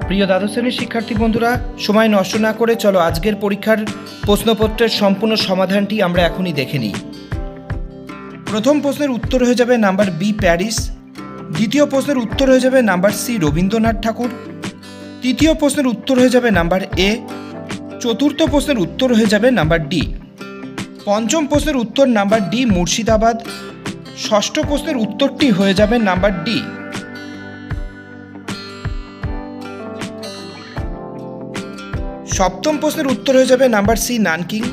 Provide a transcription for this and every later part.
প্রিয় দ্বাদশ শ্রেণীর শিক্ষার্থী বন্ধুরা, সময় নষ্ট না করে চলো আজকের পরীক্ষার প্রশ্নপত্রের সম্পূর্ণ সমাধানটি আমরা এখনই দেখে নিই। প্রথম প্রশ্নের উত্তর হয়ে যাবে নাম্বার বি প্যারিস, দ্বিতীয় প্রশ্নের উত্তর হয়ে যাবে নাম্বার সি রবীন্দ্রনাথ ঠাকুর, তৃতীয় প্রশ্নের উত্তর হয়ে যাবে নাম্বার এ, চতুর্থ প্রশ্নের উত্তর হয়ে যাবে নাম্বার ডি, পঞ্চম প্রশ্নের উত্তর নাম্বার ডি মুর্শিদাবাদ, ষষ্ঠ প্রশ্নের উত্তরটি হয়ে যাবে নাম্বার ডি। সপ্তম প্রশ্নের উত্তর হয়ে যাবে নাম্বার সি নানকিং,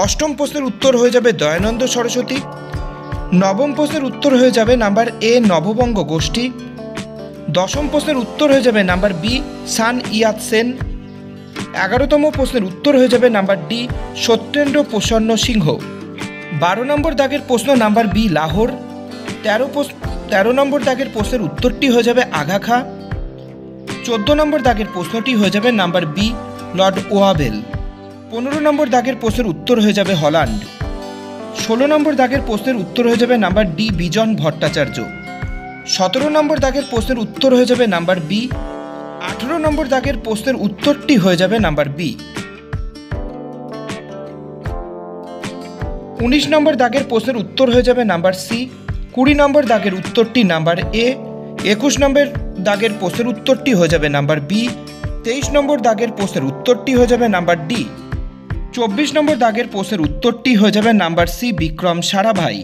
অষ্টম প্রশ্নের উত্তর হয়ে যাবে দয়ানন্দ সরস্বতী, নবম প্রশ্নের উত্তর হয়ে যাবে নাম্বার এ নববঙ্গ গোষ্ঠী, দশম প্রশ্নের উত্তর হয়ে যাবে নাম্বার বি সান ইয়াত সেন, 11তম প্রশ্নের উত্তর হয়ে যাবে নাম্বার ডি সত্যেন্দ্র প্রসন্ন সিংহ, 12 নম্বর দাগের প্রশ্ন নাম্বার বি লাহোর, 13 নম্বর দাগের প্রশ্নের উত্তরটি হয়ে যাবে আগা খা, 14 নম্বর দাগের প্রশ্নটি হয়ে যাবে নাম্বার বি লর্ড ওয়াবেল, 15 নম্বর দাগের প্রশ্নের উত্তর হয়ে যাবে হল্যান্ড, 16 নম্বর দাগের প্রশ্নের উত্তর হয়ে যাবে নাম্বার ডি বিজন ভট্টাচার্য, 17 নম্বর দাগের প্রশ্নের উত্তর হয়ে যাবে নাম্বার বি, 18 নম্বর দাগের প্রশ্নের উত্তরটি হয়ে যাবে নাম্বার বি, 19 নম্বর দাগের প্রশ্নের উত্তর হয়ে যাবে নাম্বার সি, 20 নম্বর দাগের উত্তরটি নাম্বার এ, 21 নম্বর দাগের প্রশ্নের উত্তরটি হয়ে যাবে নাম্বার বি, 23 নম্বর দাগের প্রশ্নের উত্তরটি হয়ে যাবে নাম্বার ডি, 24 নম্বর দাগের প্রশ্নের উত্তরটি হয়ে যাবে নাম্বার সি বিক্রম সারাভাই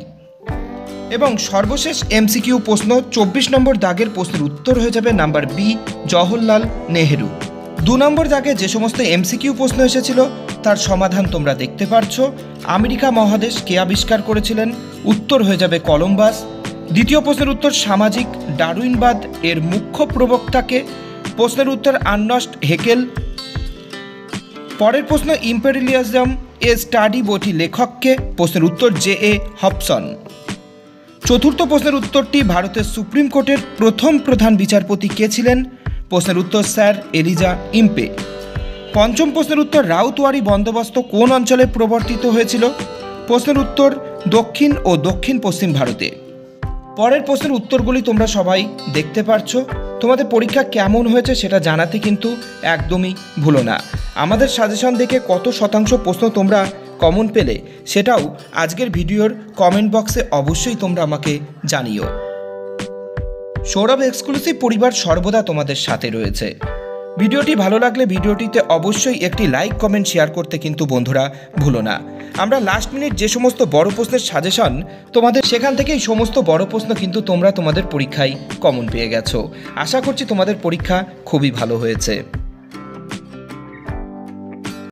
এবং সর্বশেষ এমসিকিউ প্রশ্ন 24 নম্বর দাগের প্রশ্নের উত্তর হয়ে যাবে নাম্বার বি জওহরলাল নেহেরু। 2 নম্বর দাগে যে সমস্ত এমসিকিউ প্রশ্ন এসেছিল তার সমাধান তোমরা দেখতে পারছো। আমেরিকা মহাদেশ কে আবিষ্কার করেছিলেন? উত্তর হয়ে যাবে কলম্বাস। দ্বিতীয় প্রশ্নের উত্তর সামাজিক ডারউইনবাদ এর মুখ্য প্রবক্তাকে? প্রশ্নের উত্তর আর্নস্ট হেকেল। পরের প্রশ্ন ইম্পেরিয়ালিজম এ স্টাডি বইটি লেখককে? প্রশ্নের উত্তর জে এ হবসন। চতুর্থ প্রশ্নের উত্তরটি ভারতের সুপ্রিম কোর্টের প্রথম প্রধান বিচারপতি কে ছিলেন? প্রশ্নের উত্তর স্যার এলিজা ইম্পে। পঞ্চম প্রশ্নের উত্তর রাউতওয়ারি বন্দোবস্ত কোন অঞ্চলে প্রবর্তিত হয়েছিল? প্রশ্নের উত্তর দক্ষিণ ও দক্ষিণ পশ্চিম ভারতে। পরের প্রশ্নের উত্তরগুলি তোমরা সবাই দেখতে পারছো। তোমাদের পরীক্ষা কেমন হয়েছে সেটা জানাতে কিন্তু একদমই ভুলো না। আমাদের সাজেশন দেখে কত শতাংশ প্রশ্ন তোমরা কমন পেলে সেটাও আজকের ভিডিওর কমেন্ট বক্সে অবশ্যই তোমরা আমাকে জানিও। সৌরভ এক্সক্লুসিভ পরিবার সর্বদা তোমাদের সাথে রয়েছে। ভিডিওটি ভালো লাগলে ভিডিওটিতে অবশ্যই একটি লাইক কমেন্ট শেয়ার করতে কিন্তু বন্ধুরা ভুলো না। আমরা লাস্ট মিনিট যে সমস্ত বড় প্রশ্নের সাজেশন তোমাদের, সেখান থেকেই সমস্ত বড় প্রশ্ন কিন্তু তোমরা তোমাদের পরীক্ষায় কমন পেয়ে গেছো। আশা করছি তোমাদের পরীক্ষা খুবই ভালো হয়েছে।